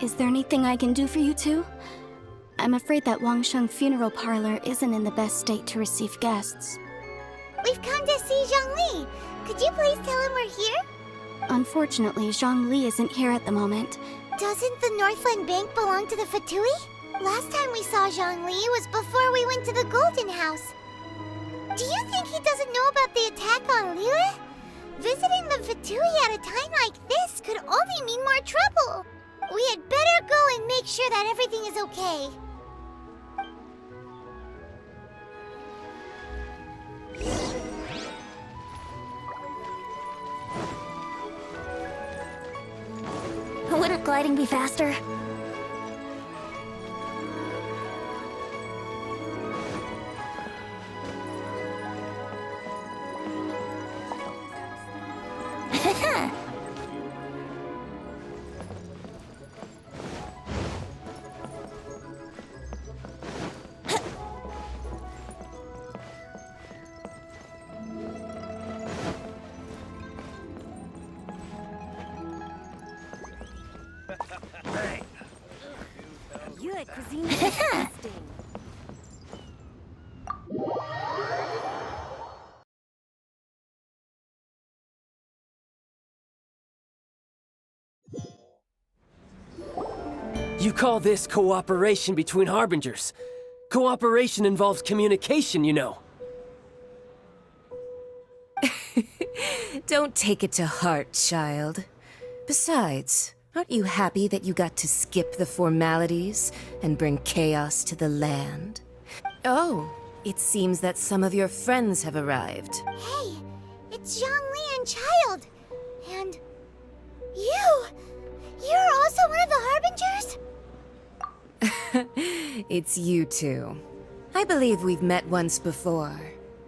Is there anything I can do for you two? I'm afraid that Wangsheng funeral parlor isn't in the best state to receive guests. We've come to see Zhongli. Could you please tell him we're here? Unfortunately, Zhongli isn't here at the moment. Doesn't the Northland Bank belong to the Fatui? Last time we saw Zhongli was before we went to the Golden House. Do you think he doesn't know about the attack on Liyue? Visiting the Fatui at a time like this could only mean more trouble. We had better go and make sure that everything is okay. Wouldn't gliding be faster? Cuisine is disgusting. You call this cooperation between harbingers? Cooperation involves communication, you know. Don't take it to heart, child. Besides, aren't you happy that you got to skip the formalities and bring chaos to the land? Oh, it seems that some of your friends have arrived. Hey, it's Zhongli and Child. And you! You're also one of the Harbingers? It's you two. I believe we've met once before.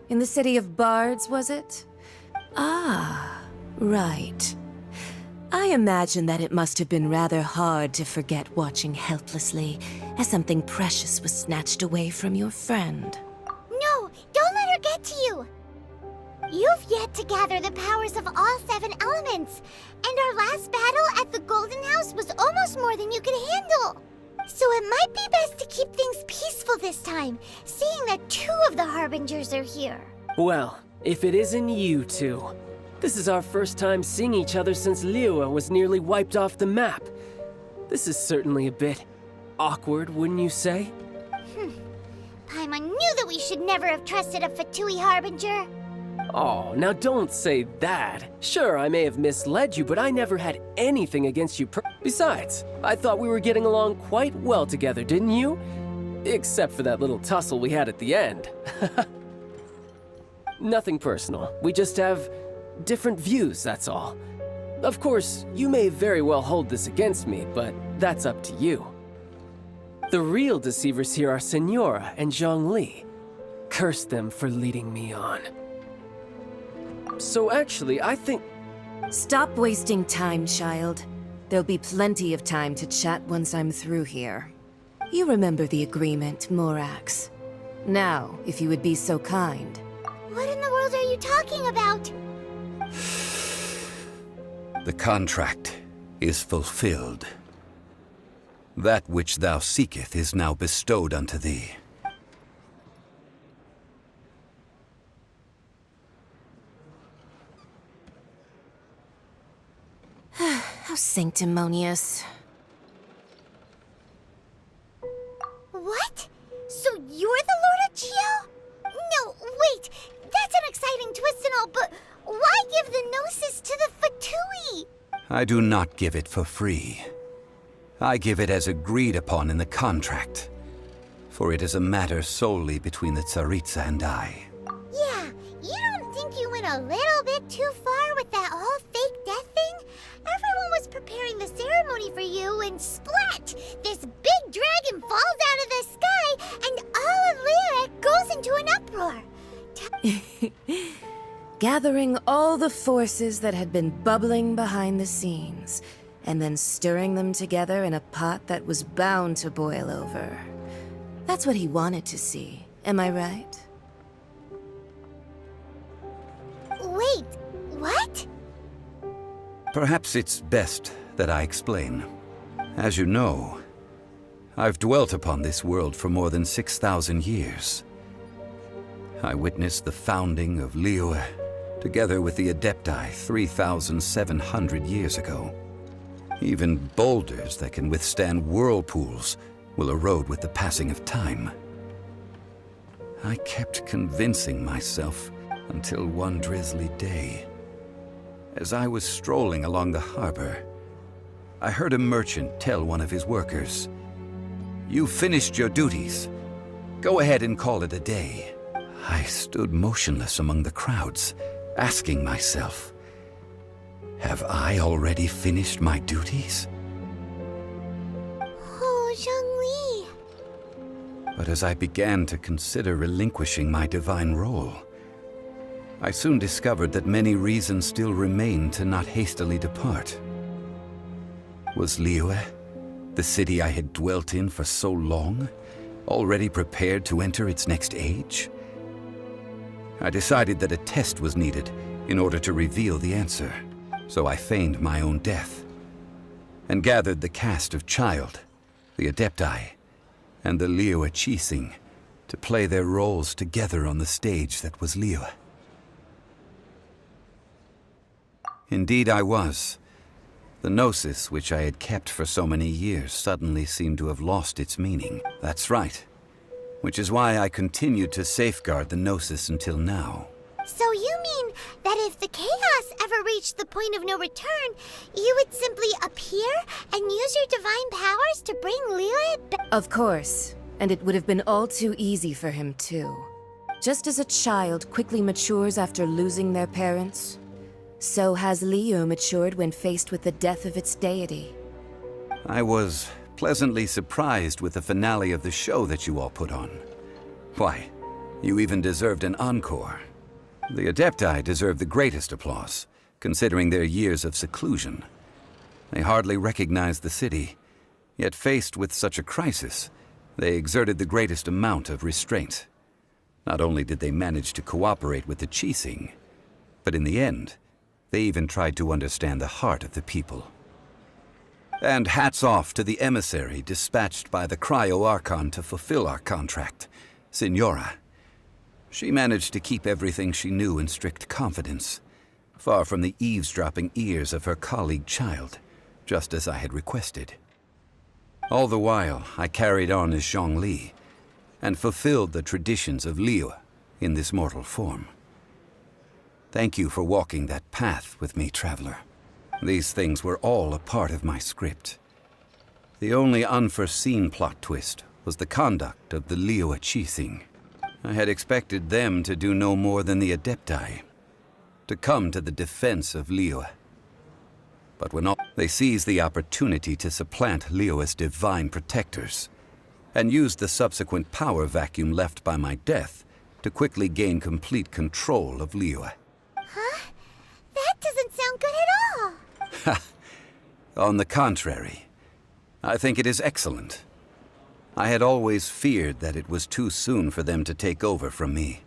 In the city of Bards, was it? Ah, right. I imagine that it must have been rather hard to forget watching helplessly as something precious was snatched away from your friend. No, don't let her get to you! You've yet to gather the powers of all 7 elements, and our last battle at the Golden House was almost more than you could handle. So it might be best to keep things peaceful this time, seeing that 2 of the Harbingers are here. Well, if it isn't you two. This is our first time seeing each other since Liyue was nearly wiped off the map. This is certainly a bit awkward, wouldn't you say? Paimon knew that we should never have trusted a Fatui Harbinger. Oh, now don't say that. Sure, I may have misled you, but I never had anything against you Besides, I thought we were getting along quite well together, didn't you? Except for that little tussle we had at the end. Nothing personal. We just have different views, that's all. Of course, you may very well hold this against me, but that's up to you. The real deceivers here are Senora and Zhongli. Curse them for leading me on. So actually, I think... Stop wasting time, child. There'll be plenty of time to chat once I'm through here. You remember the agreement, Morax. Now, if you would be so kind. What in the world are you talking about? The contract is fulfilled. That which thou seeketh is now bestowed unto thee. How sanctimonious. What? So you're the Lord of Geo? No, wait! That's an exciting twist and all, but why give the Gnosis to the Fatui? I do not give it for free. I give it as agreed upon in the contract. For it is a matter solely between the Tsaritsa and I. Yeah, you don't think you went a little bit too far with that whole fake death thing? Everyone was preparing the ceremony for you, and splat! This big dragon falls out of the sky, and all of Liyue goes into an uproar. Gathering all the forces that had been bubbling behind the scenes, and then stirring them together in a pot that was bound to boil over. That's what he wanted to see, am I right? Wait, what? Perhaps it's best that I explain. As you know, I've dwelt upon this world for more than 6,000 years. I witnessed the founding of Liyue, together with the Adepti 3,700 years ago. Even boulders that can withstand whirlpools will erode with the passing of time. I kept convincing myself until one drizzly day. As I was strolling along the harbor, I heard a merchant tell one of his workers, "You've finished your duties. Go ahead and call it a day." I stood motionless among the crowds, asking myself, have I already finished my duties? Oh, Zhongli. But as I began to consider relinquishing my divine role, I soon discovered that many reasons still remained to not hastily depart. Was Liyue, the city I had dwelt in for so long, already prepared to enter its next age? I decided that a test was needed in order to reveal the answer, so I feigned my own death and gathered the cast of Child, the Adepti, and the Liyue Qixing to play their roles together on the stage that was Liyue. Indeed I was. The gnosis which I had kept for so many years suddenly seemed to have lost its meaning. That's right. Which is why I continued to safeguard the gnosis until now. So you mean that if the chaos ever reached the point of no return, you would simply appear and use your divine powers to bring Liyue back? Of course, and it would have been all too easy for him too. Just as a child quickly matures after losing their parents, so has Liyue matured when faced with the death of its deity. I was pleasantly surprised with the finale of the show that you all put on. Why, you even deserved an encore. The Adepti deserve the greatest applause, considering their years of seclusion. They hardly recognized the city, yet faced with such a crisis, they exerted the greatest amount of restraint. Not only did they manage to cooperate with the Qixing, but in the end, they even tried to understand the heart of the people. And hats off to the emissary dispatched by the Cryo-Archon to fulfill our contract, Signora. She managed to keep everything she knew in strict confidence, far from the eavesdropping ears of her colleague Child, just as I had requested. All the while, I carried on as Zhongli, and fulfilled the traditions of Liyue in this mortal form. Thank you for walking that path with me, Traveler. These things were all a part of my script. The only unforeseen plot twist was the conduct of the Liyue Qixing. I had expected them to do no more than the Adepti, to come to the defense of Liyue. But when they seized the opportunity to supplant Liyue's divine protectors, and used the subsequent power vacuum left by my death to quickly gain complete control of Liyue. Huh? That doesn't sound good at all. On the contrary, I think it is excellent. I had always feared that it was too soon for them to take over from me.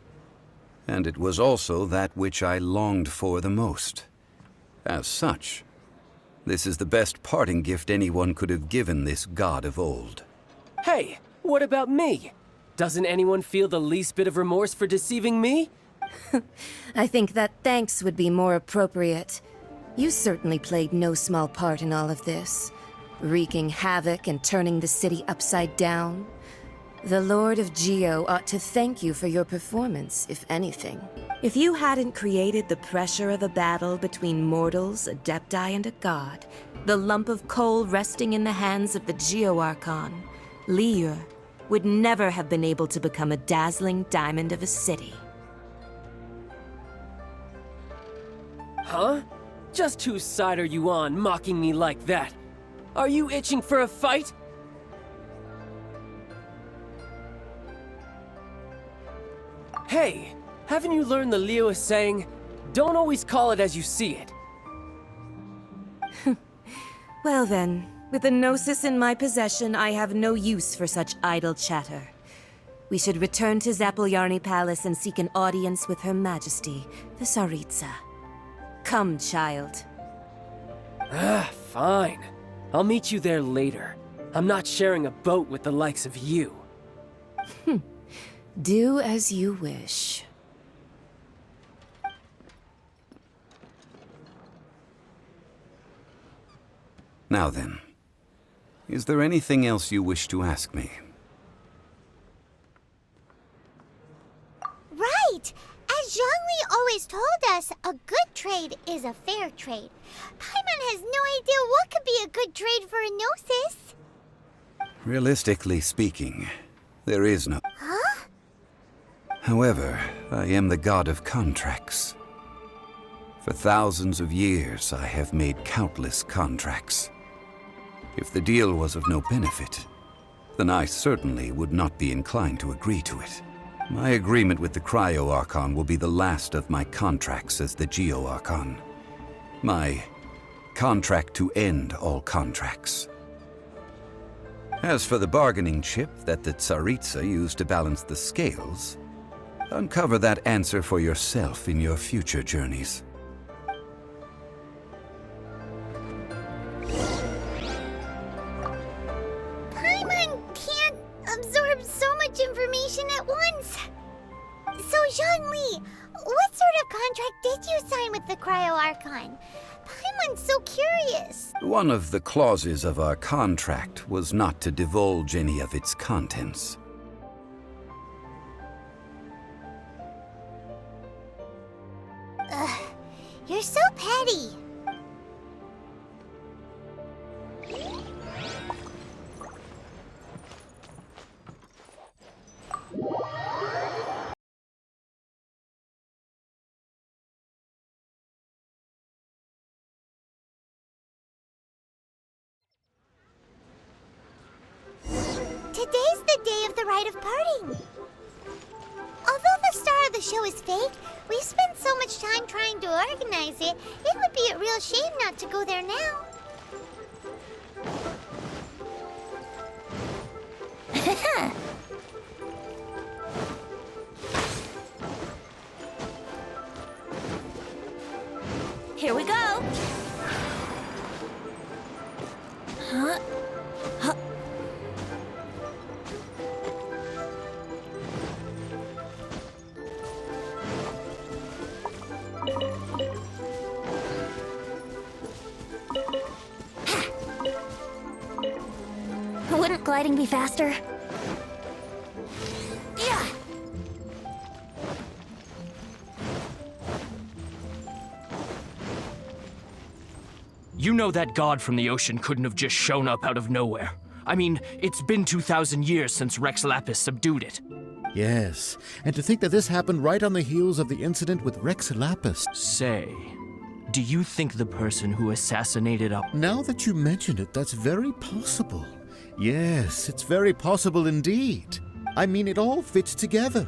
And it was also that which I longed for the most. As such, this is the best parting gift anyone could have given this god of old. Hey, what about me? Doesn't anyone feel the least bit of remorse for deceiving me? I think that thanks would be more appropriate. You certainly played no small part in all of this, wreaking havoc and turning the city upside down. The Lord of Geo ought to thank you for your performance, if anything. If you hadn't created the pressure of a battle between mortals, Adepti, and a god, the lump of coal resting in the hands of the Geo-Archon, Liyue would never have been able to become a dazzling diamond of a city. Huh? Just whose side are you on, mocking me like that? Are you itching for a fight? Hey, haven't you learned the Liyue saying, don't always call it as you see it? Well then, with the Gnosis in my possession, I have no use for such idle chatter. We should return to Zapolyarny Palace and seek an audience with Her Majesty, the Tsaritsa. Come, child. Fine. I'll meet you there later. I'm not sharing a boat with the likes of you. Do as you wish. Now then, is there anything else you wish to ask me? Right! As Zhongli always told us, a good trade is a fair trade. Paimon has no idea what could be a good trade for a Gnosis. Realistically speaking, there is no... Huh? However, I am the god of contracts. For thousands of years, I have made countless contracts. If the deal was of no benefit, then I certainly would not be inclined to agree to it. My agreement with the Cryo-Archon will be the last of my contracts as the Geo-Archon. My contract to end all contracts. As for the bargaining chip that the Tsaritsa used to balance the scales, uncover that answer for yourself in your future journeys. Paimon can't absorb so much information at once. So, Zhongli, what sort of contract did you sign with the Cryo-Archon? Paimon's so curious. One of the clauses of our contract was not to divulge any of its contents. You're so petty. Today's the day of the rite of parting. Although the star of the show is fake, we spent so much time trying to organize it, it would be a real shame not to go there now. Here we go. Huh? Huh? Wouldn't gliding be faster? Yeah. You know that god from the ocean couldn't have just shown up out of nowhere. I mean, it's been 2,000 years since Rex Lapis subdued it. Yes, and to think that this happened right on the heels of the incident with Rex Lapis. Say, do you think the person who assassinated our... Now that you mention it, that's very possible. Yes, it's very possible indeed. I mean, it all fits together.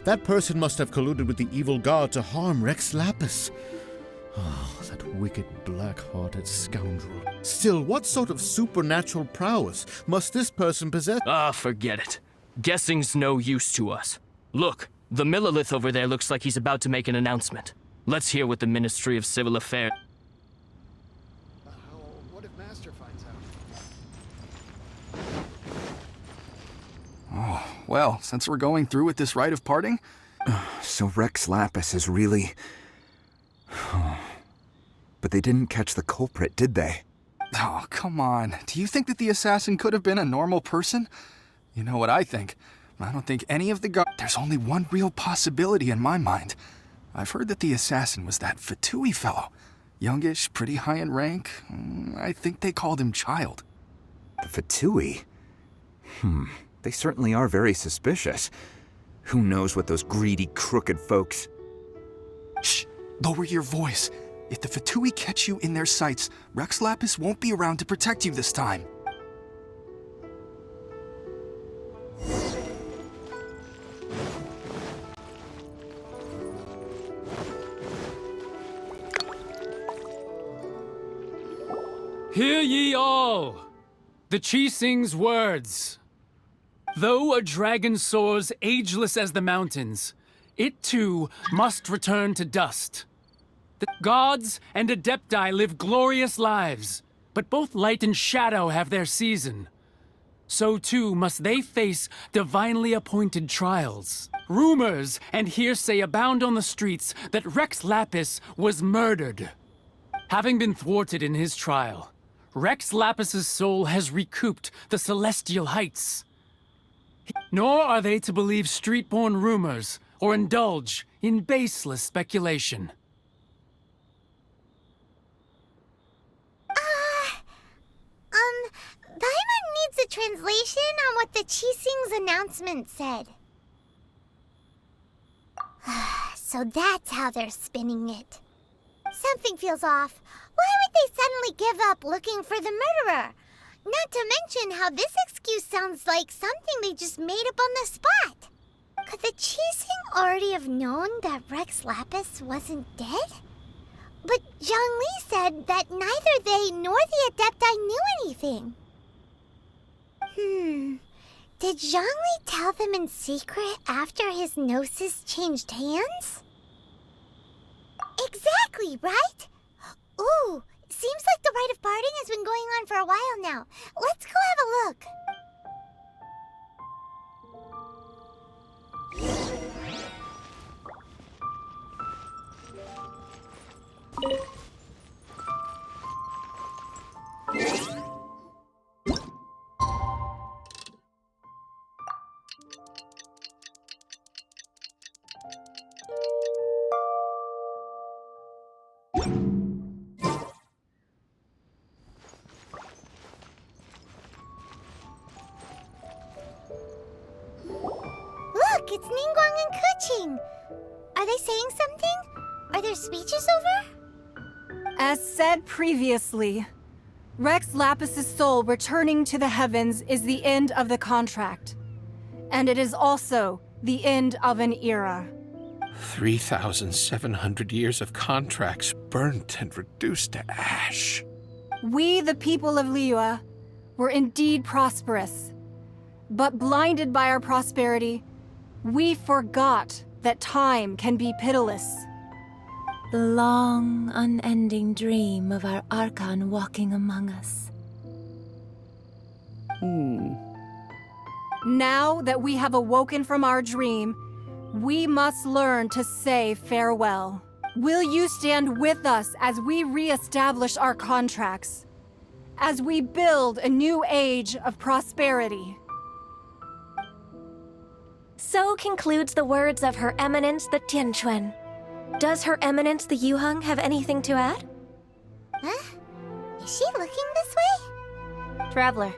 That person must have colluded with the evil god to harm Rex Lapis. Oh, that wicked, black-hearted scoundrel. Still, what sort of supernatural prowess must this person possess? Ah, forget it. Guessing's no use to us. Look, the Millilith over there looks like he's about to make an announcement. Let's hear what the Ministry of Civil Affairs... What if Master finds out? Oh, well, since we're going through with this rite of parting... So Rex Lapis is really... But they didn't catch the culprit, did they? Oh, come on. Do you think that the assassin could have been a normal person? You know what I think. I don't think any of the There's only one real possibility in my mind. I've heard that the assassin was that Fatui fellow. Youngish, pretty high in rank. I think they called him Child. The Fatui? They certainly are very suspicious. Who knows what those greedy, crooked folks... Shh! Lower your voice. If the Fatui catch you in their sights, Rex Lapis won't be around to protect you this time. Hear ye all! The Chising's words. Though a dragon soars ageless as the mountains, it too must return to dust. The gods and Adepti live glorious lives, But both light and shadow have their season. So too must they face divinely appointed trials. Rumors and hearsay abound on the streets that Rex Lapis was murdered. Having been thwarted in his trial, Rex Lapis's soul has recouped the celestial heights. Nor are they to believe street-born rumors or indulge in baseless speculation. Paimon needs a translation on what the Chising's announcement said. So that's how they're spinning it. Something feels off. Why would they suddenly give up looking for the murderer? Not to mention how this excuse sounds like something they just made up on the spot. Could the Chising already have known that Rex Lapis wasn't dead? But Zhongli said that neither they nor the Adepti knew anything. Did Zhongli tell them in secret after his gnosis changed hands? Exactly, right? Ooh, seems like the rite of parting has been going on for a while now. Let's go have a look. Look, it's Ningguang and Keqing. Are they saying something? Are their speeches over? As said previously, Rex Lapis's soul returning to the heavens is the end of the contract. And it is also the end of an era. 3,700 years of contracts burnt and reduced to ash. We, the people of Liyue, were indeed prosperous. But blinded by our prosperity, we forgot that time can be pitiless. The long, unending dream of our Archon walking among us. Now that we have awoken from our dream, we must learn to say farewell. Will you stand with us as we re-establish our contracts? As we build a new age of prosperity? So concludes the words of Her Eminence the Tianquan. Does Her Eminence the Yuheng have anything to add? Huh? Is she looking this way? Traveler.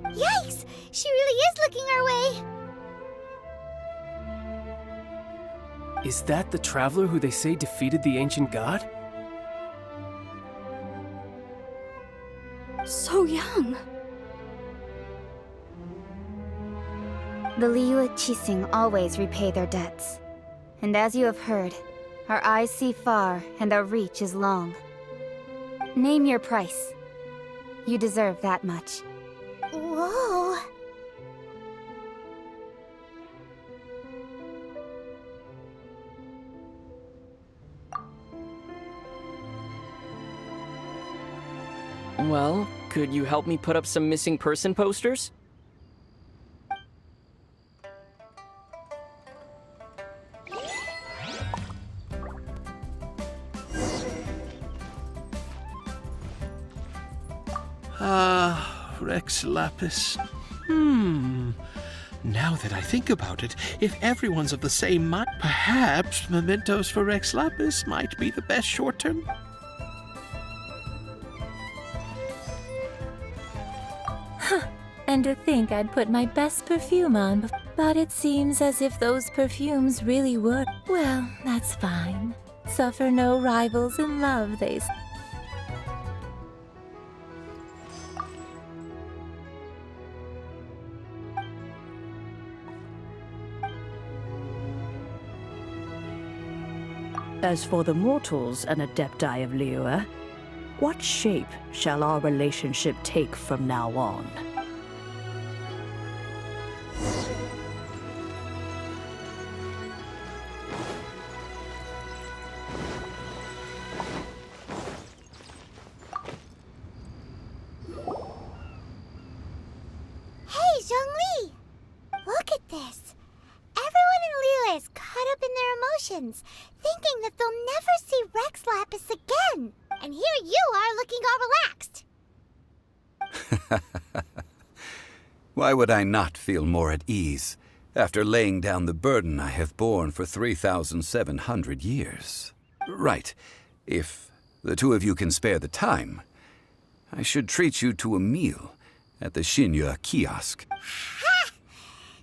Yikes! She really is looking our way! Is that the traveler who they say defeated the ancient god? So young. The Liyue Chising always repay their debts. And as you have heard, our eyes see far and our reach is long. Name your price. You deserve that much. Whoa! Well, could you help me put up some missing person posters? Rex Lapis. Now that I think about it, if everyone's of the same mind, perhaps mementos for Rex Lapis might be the best short-term. And to think I'd put my best perfume on, but it seems as if those perfumes really would. Well, that's fine. Suffer no rivals in love, they say. As for the mortals and adepti of Liyue, what shape shall our relationship take from now on? this. Everyone in Liyue is caught up in their emotions, thinking that they'll never see Rex Lapis again. And here you are looking all relaxed. Why would I not feel more at ease after laying down the burden I have borne for 3,700 years? Right. If the two of you can spare the time, I should treat you to a meal at the Xinyue kiosk. Ha!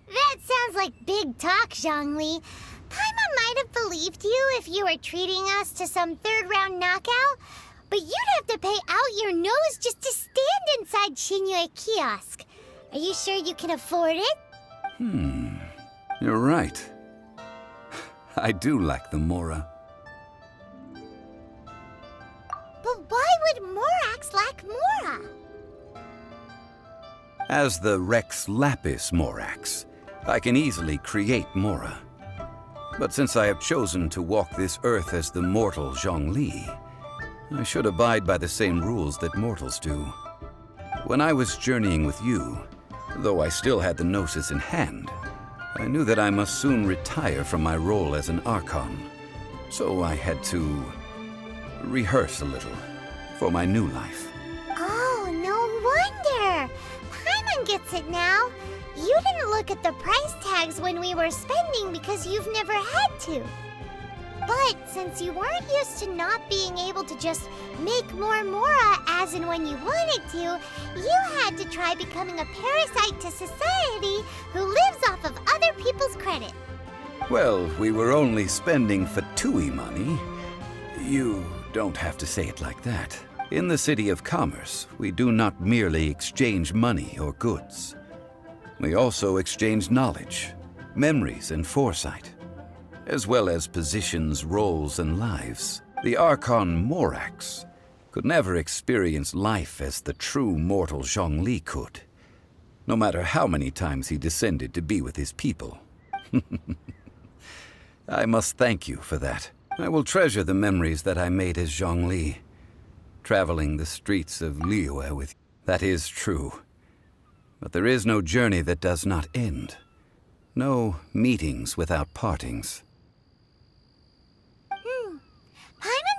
That sounds like big talk, Zhongli. Paimon might have believed you if you were treating us to some third-round knockout, but you'd have to pay out your nose just to stand inside Xinyue kiosk. Are you sure you can afford it? You're right. I do lack the Mora. But why would Morax lack Mora? As the Rex Lapis Morax, I can easily create Mora. But since I have chosen to walk this earth as the mortal Zhongli, I should abide by the same rules that mortals do. When I was journeying with you, though I still had the Gnosis in hand, I knew that I must soon retire from my role as an Archon. So I had to rehearse a little for my new life. Oh, no wonder! Paimon gets it now. You didn't look at the price tags when we were spending because you've never had to. But since you weren't used to not being able to just make more Mora as and when you wanted to, you had to try becoming a parasite to society who lives off of other people's credit. Well, we were only spending Fatui money. You don't have to say it like that. In the City of Commerce, we do not merely exchange money or goods. We also exchange knowledge, memories, and foresight, as well as positions, roles, and lives. The Archon Morax could never experience life as the true mortal Zhongli could, no matter how many times he descended to be with his people. I must thank you for that. I will treasure the memories that I made as Zhongli, traveling the streets of Liyue with you. That is true. But there is no journey that does not end. No meetings without partings. Paimon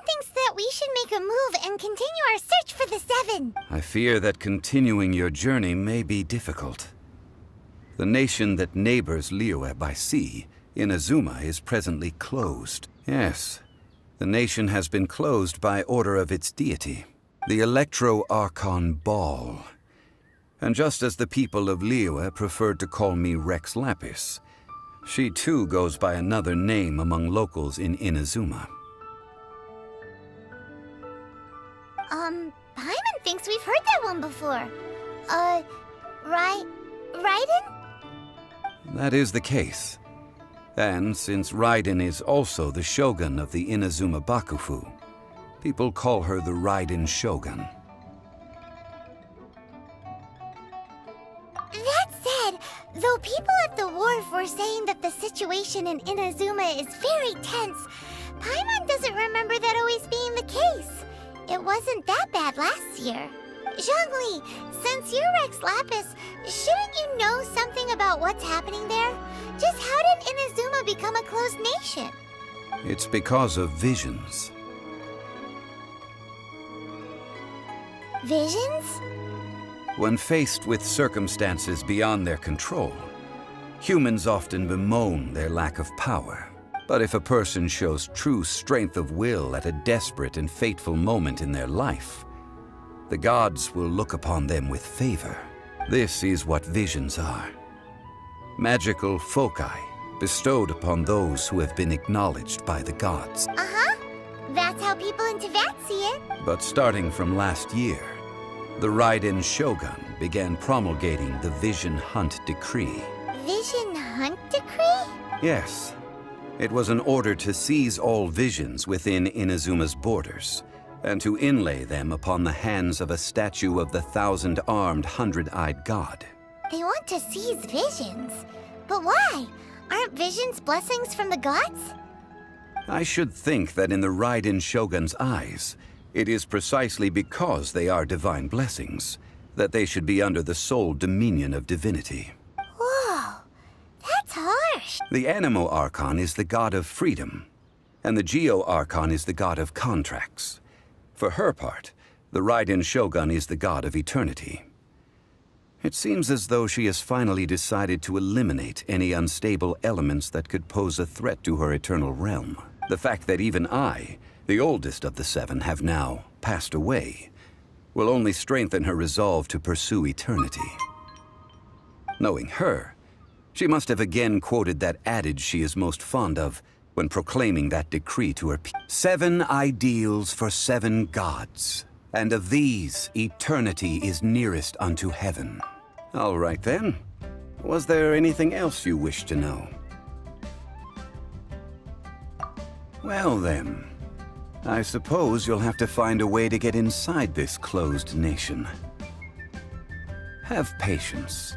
thinks that we should make a move and continue our search for the Seven. I fear that continuing your journey may be difficult. The nation that neighbors Liyue by sea, Inazuma, is presently closed. Yes, the nation has been closed by order of its deity, the Electro-Archon Ball. And just as the people of Liyue preferred to call me Rex Lapis, she too goes by another name among locals in Inazuma. Paimon thinks we've heard that one before. Raiden? That is the case. And since Raiden is also the shogun of the Inazuma Bakufu, people call her the Raiden Shogun. That said, though people at the wharf were saying that the situation in Inazuma is very tense, Paimon doesn't remember that always being the case. It wasn't that bad last year. Zhongli, since you're Rex Lapis, shouldn't you know something about what's happening there? Just how did Inazuma become a closed nation? It's because of visions. Visions? When faced with circumstances beyond their control, humans often bemoan their lack of power. But if a person shows true strength of will at a desperate and fateful moment in their life, the gods will look upon them with favor. This is what visions are. Magical foci bestowed upon those who have been acknowledged by the gods. Uh-huh. That's how people in Teyvat see it. But starting from last year, the Raiden Shogun began promulgating the Vision Hunt Decree. Vision Hunt Decree? Yes. It was an order to seize all visions within Inazuma's borders, and to inlay them upon the hands of a statue of the 1,000-armed, 100-eyed god. They want to seize visions. But why? Aren't visions blessings from the gods? I should think that in the Raiden Shogun's eyes, it is precisely because they are divine blessings that they should be under the sole dominion of divinity. Whoa, that's The Animo Archon is the god of freedom, and the Geo Archon is the god of contracts. For her part, the Raiden Shogun is the god of eternity. It seems as though she has finally decided to eliminate any unstable elements that could pose a threat to her eternal realm. The fact that even I, the oldest of the seven, have now passed away, will only strengthen her resolve to pursue eternity. Knowing her, she must have again quoted that adage she is most fond of when proclaiming that decree to her people. 7 ideals for 7 gods, and of these, eternity is nearest unto heaven. All right then. Was there anything else you wished to know? Well then, I suppose you'll have to find a way to get inside this closed nation. Have patience.